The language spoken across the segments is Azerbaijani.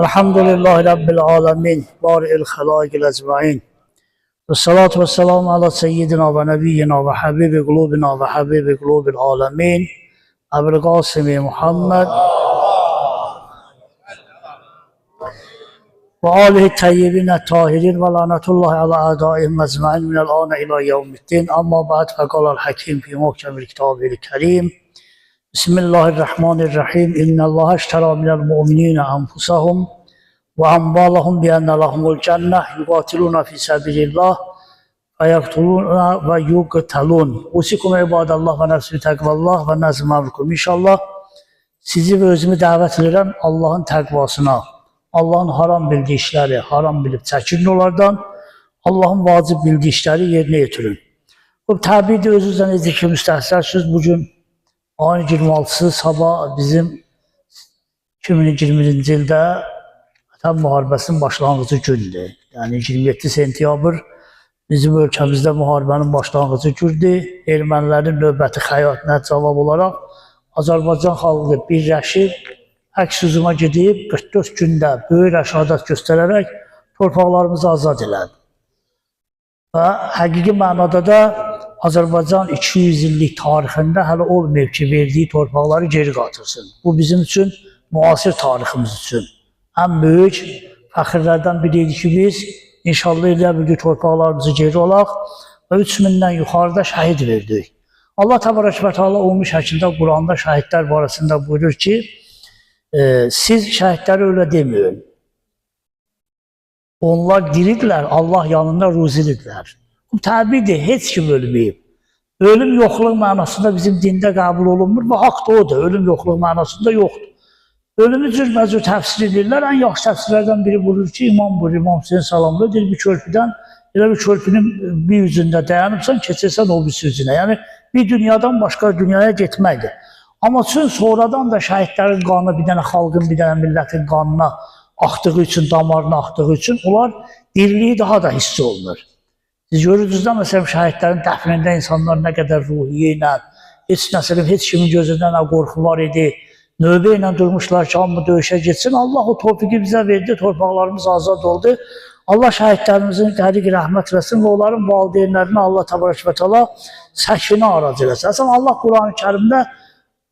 Elhamdülillahi Rabbil alemin. Bari'il halâikil ecmaîn. Ve salatu ve selamu ala seyyidina ve nebiyyina ve habibi kulubina ve habibi kulubil alemin. Ebu'l Kasimi Muhammed ve alihi tayyibine tahirin ve lanetullahi ala adaihim ecmaîn minel âne ila yevmiddin. Amma ba'd fekalal hakim fi muhkemil kitabil kerim. Bismillahirrahmanirrahim. İnnallâhe işterâ minel mu'minîne enfusahum ve amwâlahum bi enne lahumul cenneh yuqatilûne fî sebîlillâh ve yaktulûne ve yuqtalûn. Usikum ibadallah ve nefsü tekvallah ve nezmâvikum. İnşallah sizi ve özümü davet edirəm Allah'ın təqvasına, Allah'ın haram bildiği işleri haram bilip çəkirin onlardan, Allah'ın vacib bildiği işleri yerine getirin. Bu təbii de özünüzdən zikri müstəhsərsiniz. Bugün ayın 26'sı sabah bizim 2021-ci ildə Vətən müharibəsinin başlanğıcı gündür. Yəni 27 sentyabr bizim ölkəmizdə müharibənin başlanğıcı gündür. Ermənilərin növbəti xəyanətinə cavab olaraq Azərbaycan xalqı birləşib, əks hücuma gedib 44 gündə böyük rəşadət göstərərək torpaqlarımızı azad elədi. Və həqiqi mənada da Azərbaycan 200 illik tarixində hələ olmayıb ki, verdiyi torpaqları geri qatırsın. Bu bizim üçün, müasir tariximiz üçün ən böyük fəxirlərdən biriydi ki, biz inşallah elə bir torpaqlarımızı geri olaq və 3000-dən yuxarıda şəhid verdik. Allah təbarək və Teala olmuş şəkildə Quranda şəhidlər barəsində buyurur ki, siz şəhidləri öyle deməyin. Onlar diridirlər, Allah yanında ruzidirlər. Bu təbiidir, heç kim ölməyib. Ölüm yoxluq mənasında bizim dində qəbul olunmur və haqq da odur, ölüm yoxluq mənasında yoxdur. Ölümü cürbəcür təfsir edirlər, ən yaxşı təfsirlərdən biri buyurur ki, İmam Hüseyin salamlı deyir, bir körpüdən, elə bir körpünün bir üzündə dayanıbsan, keçirsən o bir üzünə. Yəni, bir dünyadan başqa dünyaya getməkdir. Amma üçün sonradan da şəhidlərin qanı, bir dənə xalqın, bir dənə millətin qanına axdığı üçün, damarına axdığı üçün, onlar diriliyi daha da hissi olunur. Siz görürsünüz də, məsələn, şəhidlərin dəfnində insanlar nə qədər ruhiyyə ilə, heç kimin gözündən nə qorxu var idi, növbə ilə durmuşlar ki, amma döyüşə geçsin. Allah o tövfiqi bizə verdi, torpaqlarımız azad oldu. Allah şəhidlərimizin qəriq rəhmət eləsin və onların valideynlərinə Allah təbarək və Teala səkinə arac eləsin. Əslən, Allah Quran-ı Kərimdə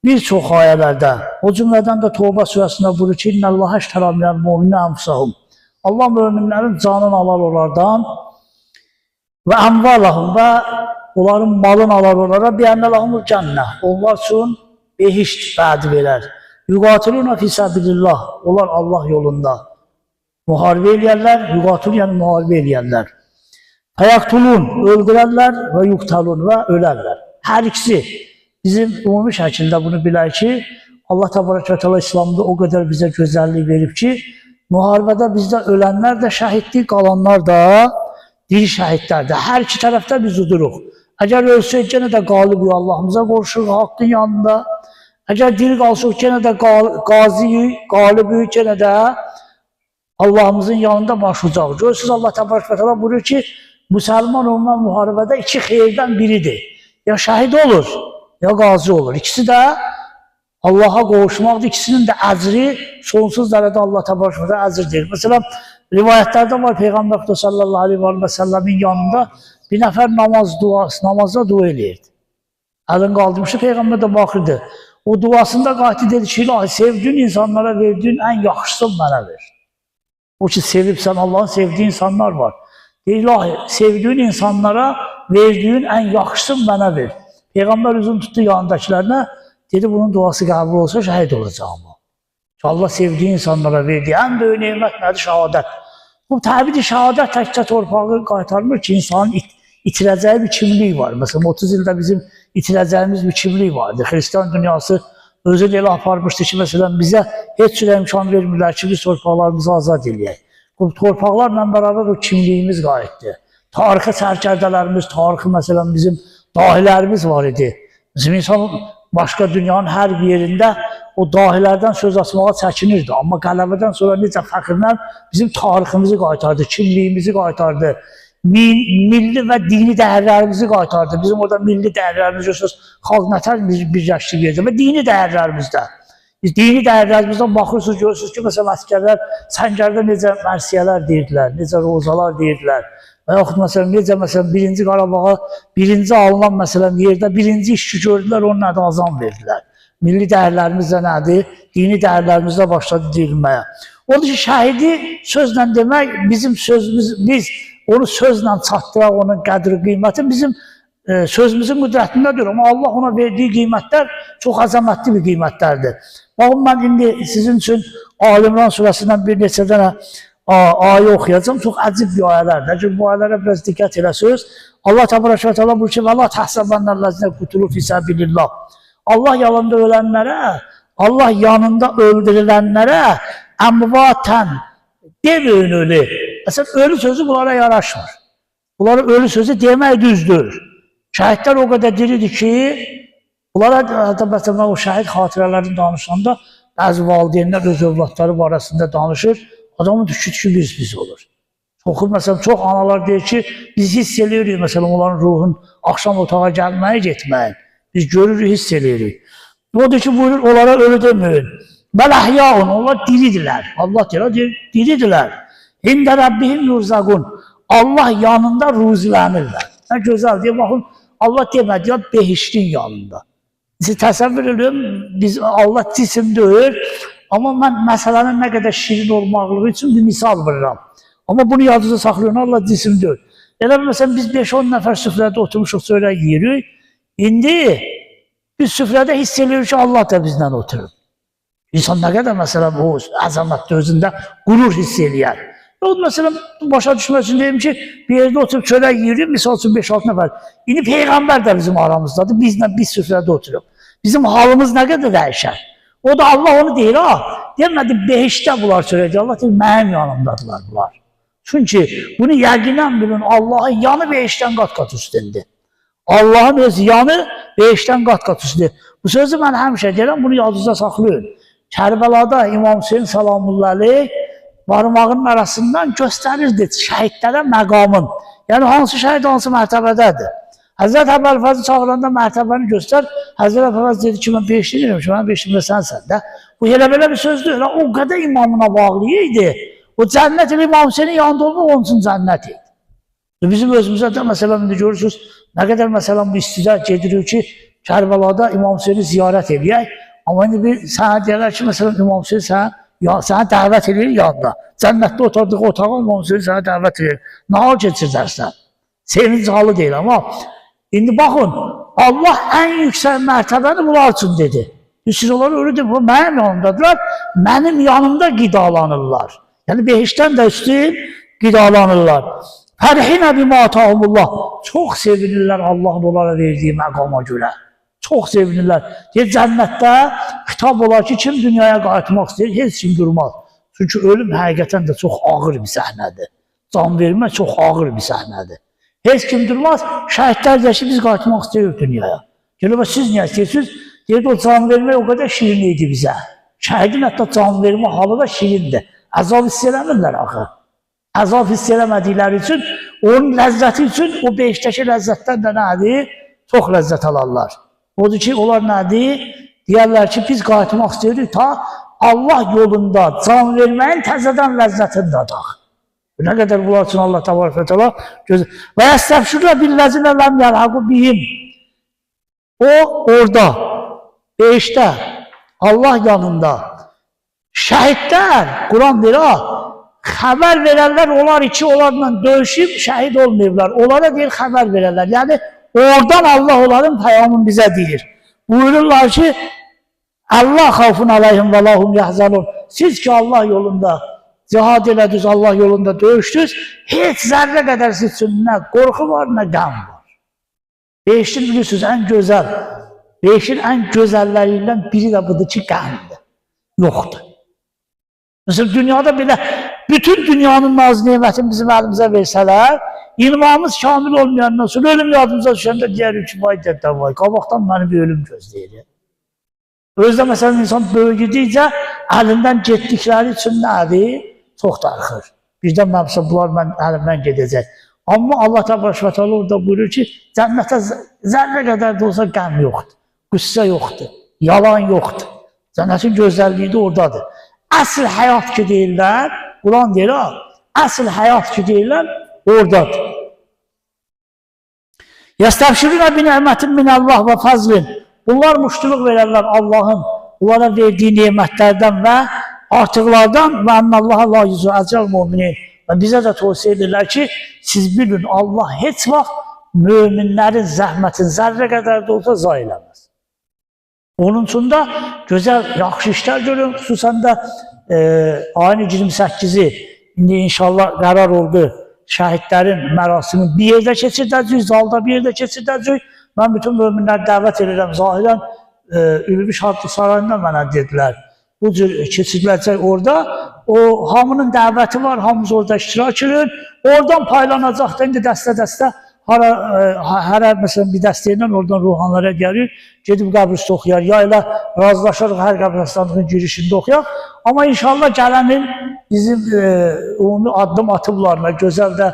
bir çox ayələrdə, o cümlədən də Tövbə surəsində buyurur ki, İnnəllâhe işterâ minel mu'minîne enfusahum. Allah möminlərin canını alar onlardan və əmvalahum və onların malını alar onlara bi enne lahumul cenneh. Onlar üçün behişt vədi verər. Yuqatilûne fî sebîlillâh. Onlar Allah yolunda müharibə eləyərlər, yuqatilûn yəni müharibə eləyərlər. Fəyaktulûn, öldürərlər və yuqtalûn və ölərlər. Hər ikisi bizim ümumi şəkildə bunu bilək ki, Allah təbarək və Teala İslamda o qədər bizə gözəllik verib ki, müharibədə bizdə ölənlər də şəhidlik, qalanlar da diri şəhidlərdir. Hər iki tərəfdə biz uduruq. Əgər ölsək, yenə də qalibik, Allahımıza qorşuruq haqqın yanında. Əgər diri qalsaq, yenə də qaziyik, qalibik, yenə də Allahımızın yanında başlayacaq. Görürsünüz, Allah təbarək və Teala buyurur ki, müsəlman olmaq müharibədə iki xeyirdən biridir. Ya şəhid olur, ya qazi olur. İkisi də Allaha qovuşmaqdır. İkisinin də əcri sonsuz dərəcədə Allah təbarək və Teala əcr deyir. Məsələn, rivayətlərdə var, Peyğəmbər sallallahu aleyhi və səlləmin yanında bir nəfər namazda dua eləyirdi. Əlin qaldırmışdı, Peyğəmbər də baxırdı. O duasında qayıtdı dedi ki, ilahi, sevdiğin insanlara verdiğin en yaxşısını mənə ver. O ki, sevibsən, Allah'ın sevdiği insanlar var. İlahi, sevdiğin insanlara verdiğin en yaxşısını mənə ver. Peyğəmbər üzüm tutdu yanındakilərine, dedi bunun duası qəbul olsa şəhid olacağım. Allah sevdiği insanlara verdiği en böyük nemət nədir? Şəhadət. Bu təbii şəhadət təkcə torpağı qaytarmır ki, insanın itirəcəyi bir kimlik var. Məsələn, 30 ildə bizim itirəcəyimiz bir kimlik vardır. Hristiyan dünyası özü elə aparmışdı ki, məsələn, bizə heç cürə imkan vermirlər ki, biz torpaqlarımızı azad eləyək. Bu torpaqlarla bərabər o kimliyimiz qayıtdı. Tarixi sərkərdələrimiz, tarixi məsələn bizim dahilərimiz var idi. Bizim insan başqa dünyanın hər bir yerində o dahilərdən söz açmağa çəkinirdi. Amma qələbədən sonra necə fəxrlər bizim tariximizi qaytardı, kimliyimizi qaytardı. Milli və dini dəyərlərimizi qaytardı. Bizim orada milli dəyərlərimiz yoxsa xalq nətər birləşdik verdi və dini dəyərlərimizdə. Biz dini dəyərlərimizdən baxırsınız, görürsünüz ki, məsələn, əsgərlər səngərdə necə mərsiyələr deyirdilər, necə rozalar deyirdilər. Və yaxud məsələn, birinci Qarabağa, birinci alınan məsələn yerdə birinci işçi gördülər, onun adı azam verdilər. Milli dəyərlərimiz də nədir? Dini dəyərlərimiz də başladı deyilməyə. Onun ki, şəhidi sözlə demək, bizim sözümüz, biz onu sözlə çatdıraq, onun qədri, qiyməti bizim sözümüzün qüdrətindədir. Amma Allah ona verdiyi qiymətlər çox əzəmətli bir qiymətlərdir. Baxın, mən indi sizin üçün Ali-İmran surəsindən bir neçə dənə ayə oxuyacağım. Çox əcib bir ayələrdir. Əgər bu ayələrə biraz diqqət eləsiniz, Allah təbarək və təala buyurur ki, "Və la tahsabannallazina qutulu fi sabilillah." Allah yanında ölənlərə, Allah yanında öldürülənlərə əmvatan deməyin ölü. Məsələn, ölü sözü bunlara yaraşmır. Bunlara ölü sözü demək düzdür. Şəhidlər o qədər diridir ki, bunlara məsələn, o şəhid xatirələrini danışanda bəzi valideynlər öz övladları barəsində danışır. Adamın düşü biz olur. Məsələn, çox analar deyir ki, biz hiss edirik, məsələn, onların ruhun axşam otağa gəlməyi, getməyin. Biz görürük, hiss edirik. O da ki, buyurur, onlara ölü deməyin. Bələhyaun, onlar diridirlər. Allah deyir, diridirlər. İndə Rəbbihim yurzaqun. Allah yanında ruzilənirlər. Nə gözəl deyir, baxın, Allah demədi, ya behiştin yanında. Siz təsəvvür edin, Allah cisim deyir, amma mən məsələnin nə qədər şirin olmaqlığı üçün bir misal verirəm. Amma bunu yadınızda saxlayın, Allah cisim deyir. Elə məsələn, biz 5-10 nəfər süfrədə oturmuşuq, sonra yeyirik. İndi biz süfrədə hiss edirik ki, Allah da bizlə oturur. İnsan nə qədər məsələn, o əzəmətli özündə qurur hiss eləyər. Məsələn, başa düşmək üçün deyim ki, bir yerdə oturub çörək yeyirik, misal üçün 5-6 nəfər. İndi Peyğəmbər də bizim aramızdadır, biz süfrədə oturuq. Bizim halımız nə qədər dəyişər. O da Allah onu deyir, demədi, behişdə bunlar çörəkdir, Allah deyir, mənim yanımdadılar bunlar. Çünki bunu yəqinən bilin, Allahın yanı behişdən qat-qat üstündür. Allahın öz yanı behişdən qat-qat üstündür. Bu sözü mən həmişə deyirəm, bunu yadınızda saxlayın. Kərbəlada İmam Hüseyin salamullah aleyh barmağının arasından göstərirdi şəhidlərə məqamın. Yəni, hansı şəhid, hansı mərtəbədədir. Həzrət Əbəlfəzi çağıranda mərtəbəni göstər. Həzrət Əbəlfəzi dedi ki, mən beşli deyirəm ki, mən beşlimdə sənsən də. Bu elə belə bir sözdür. O qədər imamına bağlıydı. O cənnət ilə İmam Hüseynin yanında olmaq, onun üçün cənnət idi. Bizim özümüzdə də məsələn, indi görürsünüz, nə qədər məsələn bu istidə gedirik ki, Kərbəlada İmam Hüseyni ziyarət edək. Amma indi bir sənə deyərlər ki, məsələn, İmam Hüseyin sənə dəvət edir yanına. Cənnətdə oturduğu otağa İmam Hüseyin sənə dəvət edir. Nə hal keçirdərsən? Sevinç halı deyil, amma indi baxın, Allah ən yüksək mərtəbəni bunlar üçün dedi. Siz onları öyle deyil, bu mənim yanımdadılar, mənim yanımda qidalanırlar. Yəni, behişdən də üstün qidalanırlar. Fərhinə bimə atahumullah. Çox sevinirlər Allahın onlara verdiyi məqama görə. Çox sevinirlər. Cənnətdə xitab olar ki, kim dünyaya qayıtmaq istəyir, heç kim durmaz. Çünki ölüm həqiqətən də çox ağır bir səhnədir. Can vermə çox ağır bir səhnədir. Heç kim durmaz, şəhidlər deyir ki, biz qayıtmaq istəyirik dünyaya. Gəlib, siz niyə istəyirsiniz? Deyir, o can vermək o qədər şirin idi bizə. Şəhidin hətta can vermə halı da şirindir. Əzab hiss eləmirlər axı. Əzab hiss eləmədikləri üçün, onun ləzzəti üçün o beşdəki ləzzətdən də nədir? Çox ləzzət alarlar. Odur ki, onlar nədir? Deyərlər ki, biz qayıtmaq istəyirik ta Allah yolunda can verməyin təzədən ləzzətini dadaq. Nə qədər bunlar üçün Allah təbarək və təala gözü. Və yəstəbşirlə billəzinə ləm yəlhaqu bihim. O, orada, beşdə, Allah yanında. Şəhidlər, Quran deyir, xəbər verərlər, onlar iki onlarla döyüşüb, şəhid olmayıblar. Onlara deyir, xəbər verərlər. Yəni, oradan Allah onların peyamını bizə deyir. Buyururlar ki, Allah xavfun aleyhim və lahum yəhzəlun. Siz ki, Allah yolunda cihad elədiniz, Allah yolunda döyüşdünüz, heç zərrə qədər siz üçün nə qorxu var, nə qəm var. Beşin bilirsiniz, ən gözəl, beşin ən gözəllərindən biri də budur ki, qəmdir. Yoxdur. Mesela dünyada belə bütün dünyanın naz nimətini bizim əlimizə versələr, ilmamız kamil olmayandan sonra ölüm yadımıza düşəndə deyərik ki, vay dədə vay, qabaqdan məni bir ölüm gözləyir. Özdə məsələn insan böyüdükcə əlindən getdikləri üçün nədir? Çox darıxır. Birdən mənsə bunlar əlimdən gedəcək. Amma Allah təbarək və təala orada buyurur ki, cənnətə zərrə qədər də olsa qəm yoxdur, qüssə yoxdur, yalan yoxdur. Cənnətin gözəlliyi də oradadır. Əsl həyat ki deyirlər, Quran deyir, əsl həyat ki deyirlər, oradadır. Yəstəbşirunə bi ni'mətin minəllah və fəzlin. Bunlar muştuluq verərlər Allahın onlara verdiyi nemətlərdən və artıqlardan və ənəllaha la yüzü əcəl müminin. Və bizə də tövsiyə edirlər ki, siz bilin, Allah heç vaxt möminlərin zəhmətin zərrə qədər də olsa zay eləməz. Onun üçün də gözəl, yaxşı işlər görün, xüsusən də ayın 28-i, indi inşallah qərar oldu, şəhidlərin mərasimi bir yerdə keçirdəcək, zalda bir yerdə keçirdəcək. Mən bütün möminləri dəvət edirəm, zahirən Ülvi Şadlıq Sarayından mənə dedilər. Bu cür keçiriləcək orada, o hamının dəvəti var, hamımız orada iştirak edir. Oradan paylanacaq da indi dəstə-dəstə, hərə məsələn bir dəstəylə oradan ruhanlara gəlir, gedib qəbrüstə oxuyar, ya ilə razılaşarıq hər qəbristanlığın girişində oxuyar. Amma inşallah gələn il bizim ümumi addım atıblarına, gözəl də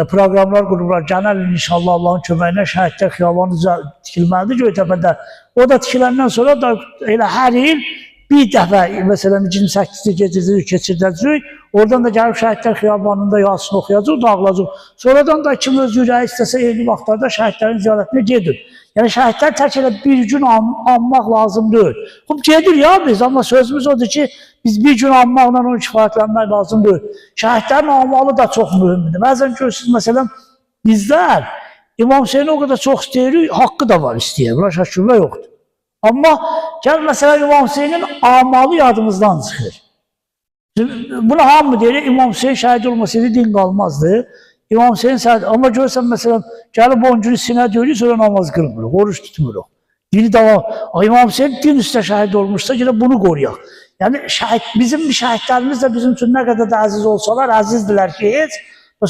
proqramlar qurublar. Gələn il inşallah Allahın köməyinə şəhidlər xiyabanı tikilməlidir Göytəpədə. O da tikiləndən sonra da elə hər il bir dəfə, məsələn 28-ci gecədə keçirdəcək, oradan da gəlib şəhidlər xiyabanında Yasin oxuyacaq, dağılacaq. Sonradan da kim öz ürəyi istəsə eyni vaxtlarda şəhidlərin ziyarətinə gedir. Yəni şəhidlər tək elə bir gün anmaq lazım deyil. Xub gedir ya biz, amma sözümüz odur ki, biz bir gün anmaqla onu kifayətlənmək lazım deyil. Şəhidlərin anmalı da çox mühümdür. Bəzən görürsünüz, məsələn, bizlər İmam Hüseyni o qədər çox istəyirik, haqqı da var istəyir, buna şəkillər yoxdur. Amma gəl məsələn İmam Hüseynin amalı yadımızdan çıxır. Buna hamı deyir, İmam Hüseyin şəhid olmasaydı din qalmazdı. İmam Hüseyin şəhid, amma görürsən məsələn, gəlib 10 gün sinə deyirik, sonra namaz qılmırıq, oruç tutmuruq. Dini devam. İmam Hüseyin din üstə şəhid olmuşsa, yine bunu qoruyaq. Yəni bizim şəhidlərimiz də bizim üçün nə qədər də əziz olsalar, əzizdirlər ki, heç.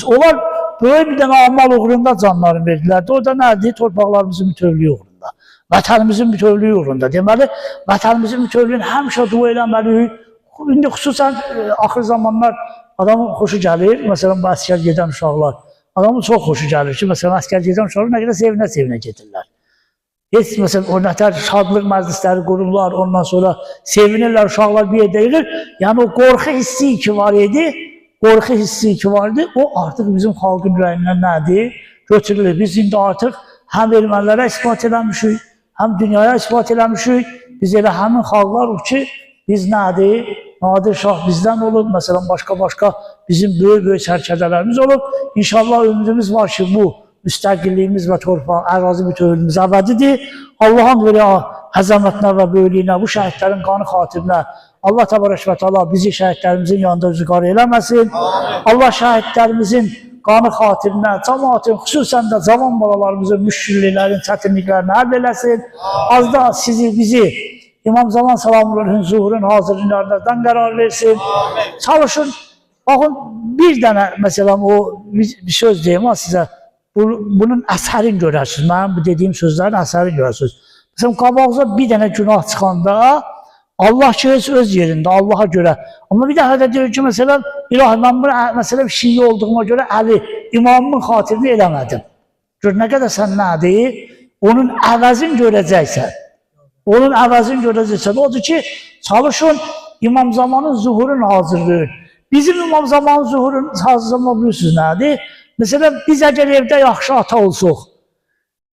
Onlar böyük bir dənə amal uğrunda canlarını verdilər. O da nədir? Torpaqlarımızın bütövlüyü uğrunda. Vətənimizin bütövlüyü uğrunda. Deməli, vətənimizin bütövlüyünü həmişə dua eləməliyik. İndi xüsusən axır zamanlar adamın xoşu gəlir. Məsələn, bu əskər gedən uşaqlar. Adamın çox xoşu gəlir ki, məsələn, əskər gedən uşaqlar nə qədər sevinə-sevinə gedirlər. Heç məsələn, o nətər şadlıq məclisləri qururlar, ondan sonra sevinirlər, uşaqlar bir yerdə yığır. Yəni o qorxu hissi ki var idi, o artıq bizim xalqın ürəyindən nədir? Götürülür. Biz indi artıq həm ermənilərə ispat eləmişik, həm dünyaya ispat eləmişik. Biz elə həmin xalqlar ki, biz nədir? Nadir Şah bizdən olub, məsələn, başqa bizim böyük sərkərdələrimiz olub. İnşallah ümidimiz var ki, bu müstəqilliyimiz və torpaq, ərazi bütövlüyümüz əbədidir. Allahın belə əzəmətinə və böyülüyünə, bu şəhidlərin qanı xatirinə Allah təbarək və təala bizi şəhidlərimizin yanında üzüqarı eləməsin. Allah şəhidlərimizin qanı xatirinə, cəmaətin, xüsusən də cavan balalarımızın müşkilliklərin, çətinliklərini həll eləsin. Az da bizi İmam Zaman Salamullahın zuhurun hazırlıqlarından qərar versin. Çalışın, baxın, bir dənə, məsələn, bir söz deyim sizə. Bunun əsərini görərsiniz, mənim bu dediyim sözlərin əsərini görərsiniz. Məsələn, qabağınıza bir dənə günah çıxanda, Allah ki, öz yerində, Allaha görə. Amma bir dəfə də deyir ki, məsələn, ilahi, mən bu məsələn, şiyi olduğuma görə Əli, imamımın xatirini eləmədim. Gör, nə qədər sən nədir? Onun əvəzini görəcəksən. Odur ki, çalışın İmam Zamanın zuhurun hazırlığı. Bizim İmam Zamanın zuhurun hazırlığı bilirsiniz nədir? Məsələn, biz əgər evdə yaxşı ata olsuq,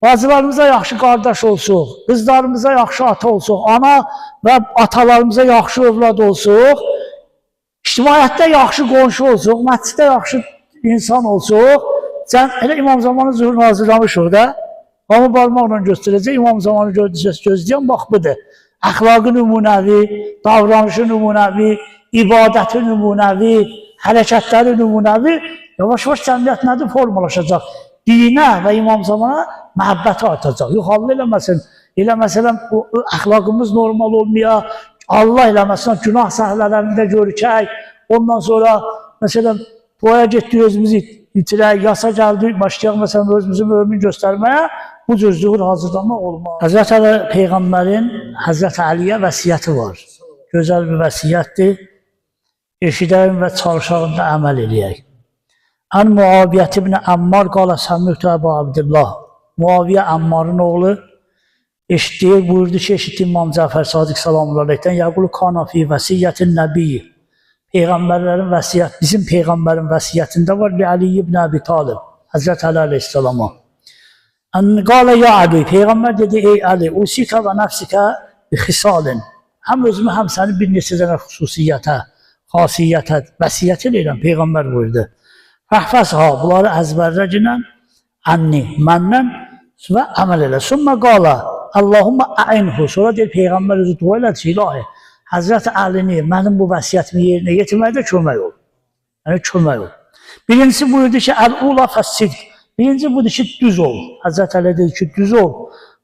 bacılarımıza yaxşı qardaş olsuq, qızlarımıza yaxşı ata olsuq, ana və atalarımıza yaxşı övlad olsuq, ictimaiyyətdə yaxşı qonşu olsuq, məsciddə yaxşı insan olsuq, elə İmam Zamanın zuhurunu hazırlamışıq da, hamı barmaqla göstərəcək, İmam Zamanı gözləyən bax budur. Əxlaqı nümunəvi, davranışı nümunəvi, ibadəti nümunəvi, hərəkətləri nümunəvi, yavaş-yavaş cəmiyyət nədir? Formalaşacaq. Dinə və İmam Zamana məhəbbəti artacaq. Yox, Allah eləməsin. Elə məsələn, əxlaqımız normal olmaya, Allah eləməsin, günah səhvlərində görükək. Ondan sonra, məsələn, boya getdik, özümüzü itirək, yasa gəldik, başlayaq, məsələn, özümüzü mömin göstərməyə, bu cür zuhur hazırlamaq olmaz. Həzrət Əli Peyğəmbərin Həzrət Əliyə vəsiyyəti var. Gözəl bir vəsiyyətdir. Eşidəyim və çalışağında əməl eləyək. Ən Muaviyyət ibn Əmmar qala səmmühtü Əbu Abdillah. Muaviyyə Əmmarın oğlu. eşitdiyi buyurdu ki, eşitdi İmam Cəfər Sadiq salamullah aleyhdən, yəqulu kana fi vəsiyyətin nəbiyyi. Peyğəmbərlərin vəsiyyət, bizim Peyğəmbərin vəsiyyətində var, li Ali ibn Əbi Talib, Həzrət Əli aleyhissalama. Qalə ya Ali, Peyğəmbər dedi, ey Ali, usikə və nəfsikə bi xisalin. Həm özümü, həm səni bir neçə dənə xüsusiyyətə, xasiyyətə, vəsiyyət edirəm, Peyğəmbər buyurdu. Fəhfəzha, bunları əzbərləcinən, ənni, məndən və əməl elə. Sümmə qala, Allahumma a'inhu. Sonra deyir, Peyğəmbər özü dua elədi ki, ilahi, Həzrət Əlini, mənim bu vəsiyyətimi yerinə yetirməkdə kömək ol. Yəni, kömək ol. Birincisi buyurdu ki, əl-ula fəssidq. Birinci budur ki, düz ol. Həzrət Əli dedi ki, düz ol.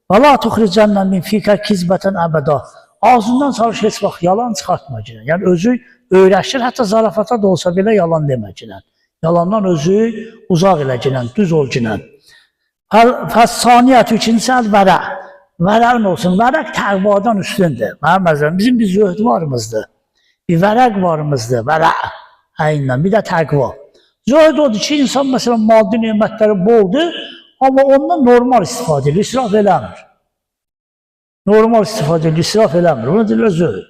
Və la tuxricənnə min fikə kizbətən əbəda. Ağzından çalış, heç vaxt yalan çıxartma ki. Yəni, özü öyrəşir, hətta zarafata da olsa belə yalan demək ki. Yalandan özü uzaq elə ki, düz ol ki. Fəssaniyyət ikincisi əl-vərə. Vərəqin olsun. Vərəq təqvadan üstündür. Mənim bizim bir zöhd varımızdır. Bir vərəq varımızdır. Vərəq. Əyindən. Bir də təqva. Zöhd odur ki, insan məsələn maddi nemətləri boldur, amma ondan normal istifadə edir, israf eləmir. Normal istifadə edir, israf eləmir. Ona deyirlər zöhd.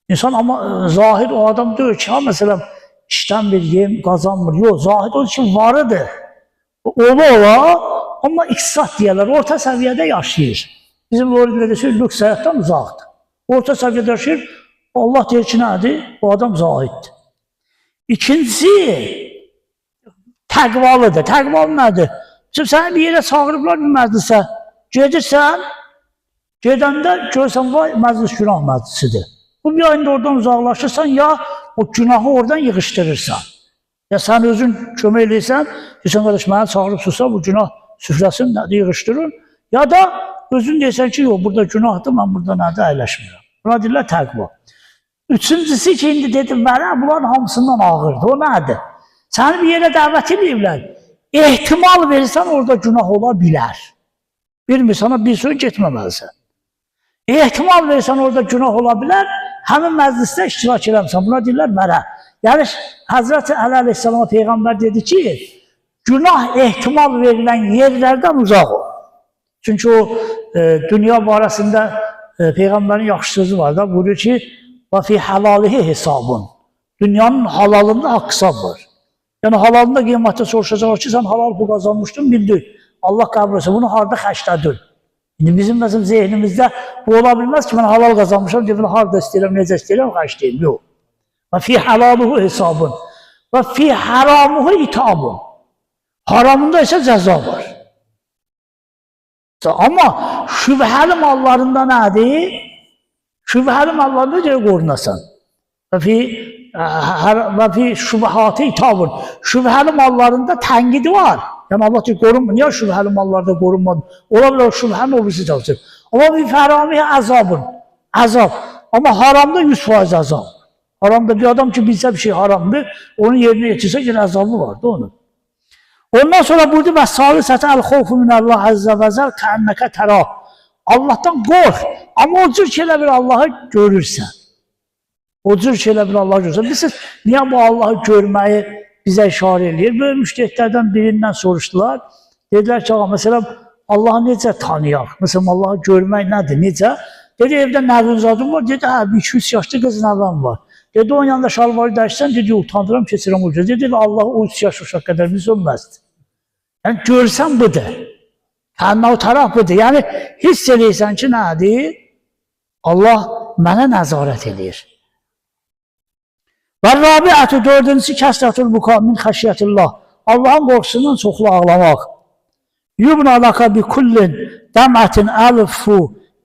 İnsan amma zahid o adam deyir ki, ha məsələn işdən bir yem qazanmır. Yox, zahid odur ki, varıdır. Ola, amma iqtisad deyərlər, orta səviyyədə yaşayır. Bizim Loridlə desək, lüks həyatdan uzaqdır. Orta səviyyədə yaşayır, Allah deyir ki, nədir? O adam zahiddir. İkincisi, təqvalıdır. Təqvalı nədir? Şimdi səni bir yerə çağırıblar bir məclisə, gedirsən, gedəndə görsən, vay, məclis günah məclisidir. Bu bir ayında oradan uzaqlaşırsan, ya o günahı oradan yığışdırırsan. Ya sən özün kömək eləyirsən, deyirsən, qardaş, mənə çağırıbsınsa, bu günah süfrəsini nədir yığışdırır, ya da özün deyirsən ki, yox, burada günahdır, mən burada nədir əyləşmirəm. Buna deyirlər təqva. Üçüncüsü ki, indi dedim, mənə bunların hamısından ağırdır. O nədir? Səni bir yerə dəvət ediblər. Ehtimal verirsən, orada günah ola bilər. Bilmirsən, bir söz getməməlisən. Ehtimal verirsən, orada günah ola bilər, həmin məclisdə iştirak eləmsən. Buna deyirlər mərə. Yəni, Həzrət Əli Aleyhisselama Peyğəmbər dedi ki, günah ehtimal verilən yerlərdən uzaq ol. Çünki o, dünya barəsində Peyğəmbərin yaxşı sözü var da, buyuruyor ki, وَفِي حَلَالِهِ hesabın. Dünyanın halalında haqq hesab var. Yəni, halalında qiymətdə soruşacaq ki, sən halal bu qazanmışdın, bildir. Allah qəbul etsin, bunu harada xəşlədin. İndi bizim məsələn zehnimizdə bu ola bilməz ki, mən halal qazanmışam, deyim, harada istəyirəm, necə istəyirəm, xəşləyim, yox. وَفِي حَلَالِهِ hesabın. وَفِي حَرَامِهِ itabın. Haramında isə cəza var. Amma şübhəli mallarında nədir? Şübhəli mallarında görə qorunasan. Və fi şübhəti itabın. Şübhəli mallarında tənqidi var. Yəni Allah deyir, qorunma. Niyə şübhəli mallarda qorunmadın? Ola bilər o şübhənin o birisi çalışır. Amma fi fəramihi əzabın. Əzab. Amma haramda 100% əzab. Haramda bir adam ki, bilsə bir şey haramdır, onun yerinə yetirsə, yenə əzabı vardı onun. Ondan sonra buyurdu, və salisətə əl-xofu minəllah əzzə və zəl kənnəkə tərah. Allahdan qorx, amma o cür ki, elə bir Allahı görürsən. O cür ki, elə bir Allahı görürsən. Bilirsiniz, niyə bu Allahı görməyi bizə işarə edir? Böyle müştəhidlərdən birindən soruşdular. Dedilər ki, məsələn, Allahı necə tanıyaq? Məsələn, Allahı görmək nədir, necə? Dedi, evdə nəvin zadım var. Dedi, hə, 200 yaşlı qız nəvim var. Dedi, onun yanında şalvarı dərsən, dedi, utandıram, keçirəm o göz. Dedi, Allahı 13 yaş uşaq qədər biz olməzdir. Yəni, görsən budur. Həmə o taraf budur. Yəni, hiss edirsən ki, nədir? Allah mənə nəzarət edir. Və rabiətü dördüncüsü kəsrətül buka min xəşiyyətillah. Allahın qorxusundan çoxlu ağlamaq. Yubna laka bi kullin dəmətin əlfu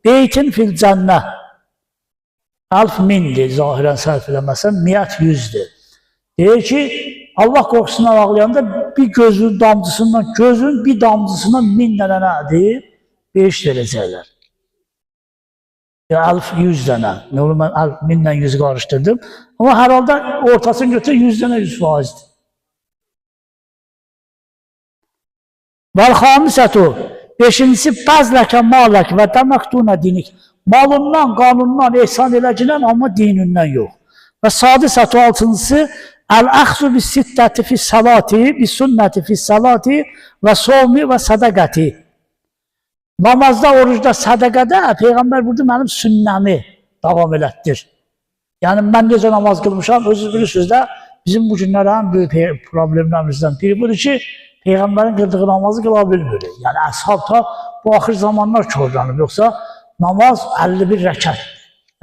beytin fil cənnə. Əlf mindir, zahirən sərf eləməsən, 100'dür. Deyir ki, Allah qorxusundan ağlayanda bir gözün damcısından, gözün bir damcısından 1000 dənə nədir? 5 verəcəklər. Əlf 100 dənə. Ne olur, mən əlf 1000 ilə 100 qarışdırdım. Amma hər halda ortasını götür 100 dənə 100%'dir. Vəl-xamisətü, 5-incisi bəzləkə malək və dəməqdunə dinik. Malından, qanundan, ehsan eləcilən, amma dinindən yox. Və sadisətü 6-cısı, əl-əxzu bis-sittəti fis-salati, bis-sünnəti fis-salati və sovmi və sədəqəti. namazda, orucda, sadaqada Peygamber burada benim sünnemi devam elətdir. Yani ben necə namaz kılmışam, özünüz bilirsiniz de bizim bu günlərin büyük problemlerimizden biri budur ki, Peygamberin kıldığı namazı kıla bilmiyor. Yani ashab da bu ahir zamanlar çorlanıb. Yoksa namaz 51 rəkat.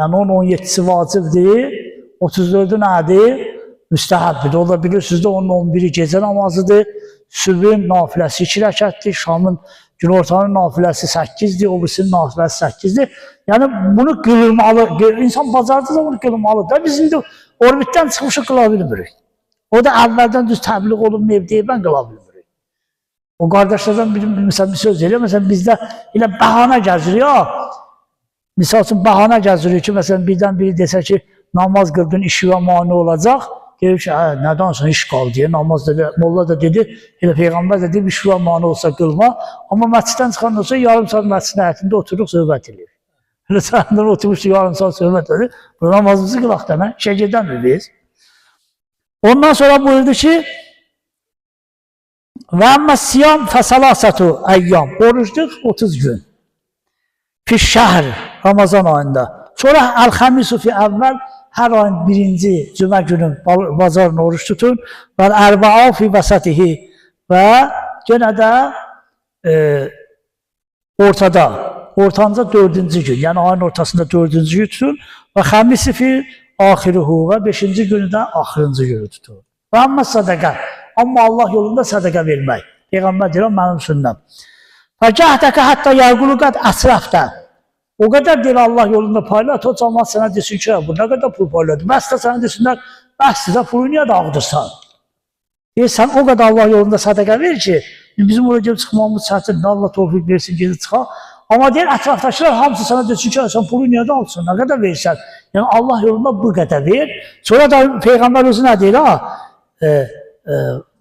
Yani onun 17'si vacibdir, 34'ü nədir? Müstəhəbdir. O da bilirsiniz de onun 11'i gece namazıdır. Sübhün nafiləsi 2 rəkatdır. Şamın günortanın nafiləsi 8'dir. O birisinin nafiləsi 8'dir. Yani bunu kılmalı. İnsan bazarda da bunu kılmalı da. Bizim de orbitten çıkmışı kıla bilmirik. O da evvelden düz təbliğ olunmayıb deyib ben kıla bilmirik. O kardeşlerden mesela bir söz veriyor. Mesela bizde yine bahane gəzilir ya. Misal üçün bahane gəzilir ki, mesela birden biri desə ki, namaz kıldın işi ve mani olacak. Deyir ki, nədansa iş qaldı diye namaz dedi. Molla da dedi, elə Peygamber dedi, bir şura mani olsa kılma. Ama məsciddən çıxandan sonra yarım saat məscidin həyətində oturuq söhbət edir. Elə səhəndən oturmuşdu yarım saat söhbət edir. Bu namazımızı qılaq demə, işə gedəmir biz. Ondan sonra buyurdu ki, ve amma siyam fesalasatu eyyam. Oruçluq 30 gün. Fi şehr, Ramazan ayında. Sonra el-hamisu fi evvel, her ayın birinci cümə günü bazarını oruç tutun. Ve el-erba'a fi vasatihi. Ve gene de ortanca 4. gün. Yani ayın ortasında 4. gün tutun. Ve hamisi fi ahiruhu. Ve 5. günü de ahırıncı günü tutun. Ve amma sadaka. Ama Allah yolunda sadaka vermək. Peygamber deyir, mənim sünnəm. Fəcahdəka hatta yarguluqat əsrafda. O kadar deyir Allah yolunda paylat, o cəmaat sana desin ki, bu ne kadar pul payladı. Bəs də sana desinlər, bəs sizə pulu niyə dağıdırsan? Sen o kadar Allah yolunda sadaka ver ki, bizim oraya gelip çıxmamız çətin, Allah tövfik versin, gezi çıxaq. Ama deyir, ətrafdaşlar hamısı sana desin ki, sen pulu niyə dağıdırsın, ne kadar versən? Yani Allah yolunda bu kadar ver. Sonra da Peygamber özü nə deyir ha?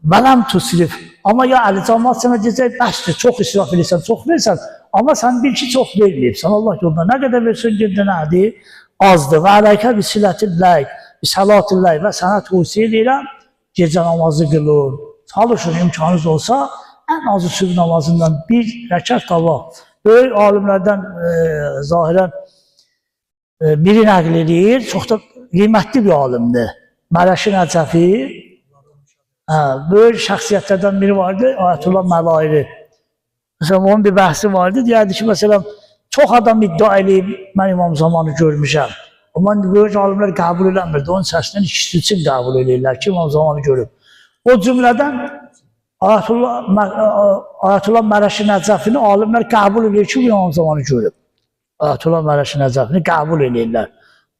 Mənəm tusrif. Ama ya Ali cəmaat sana deyəcək, bəsdir, çox israf edirsən, çox versən. Ama sen bil ki çok vermeyipsən. Allah yolunda ne kadar versin gündə nədir? Azdır. Və ələykə bi silətilləy, bi səlatılləy və sənə tavsiyə edirəm, gecə namazı qılın. Çalışın, imkanınız olsa, en azı sübh namazından bir rəkat qabaq. Böyük alimlərdən zahirən biri nəql edir, çox da qiymətli bir alimdir. Mələşi Nəcəfi, böyük şəxsiyyətlərdən biri vardı, Ayətullah Məlairi. Mesela onun bir bahsi vardı, deyərdi ki, mesela çok adam iddia edib, mən imam zamanı görmüşəm. Ama böyük alimlər qəbul eləmirdi, onun səsindən ikisi üçün qəbul edirlər ki, imam zamanı görüb. O cümlədən Ayətullah Mələşi Nəcəfini alimlər qəbul edir ki, imam zamanı görüb. Ayətullah Mələşi Nəcəfini qəbul edirlər,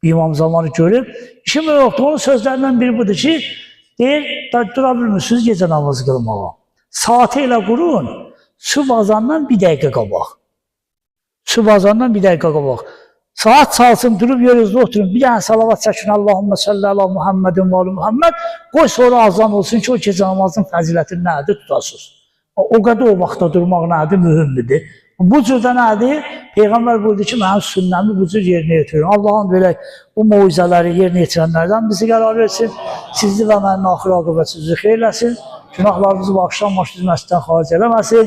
imam zamanı görüb. İşim yoxdur, onun sözlərindən biri budur ki, deyir, dura bilmirsiniz gecə namazı qılmağa. Saati ilə qurun. Su bazandan bir dakika qabaq. Su bazandan bir dakika qabaq. Saat çalsın, durup yerinizde oturun. Bir dənə salavat çəkin. Allahümme salli ala Muhammedin ve ala Muhammed. Qoy sonra azan olsun ki, o gecə namazın fəzilətini nədir tutasınız. O kadar o vaxtda durmaq nədir mühümdür. Bu cürdə nədir? Peygamber buyurdu ki, mənim sünnəmi bu cür yerinə yetirin. Allah'ın belə bu mucizeləri yerinə yetirənlərdən bizi qərar versin. Sizi və mənim axır aqibətinizi xeyirləsin. Günahlarımızı bağışlanmaş düzməsindən xaric eləməsin.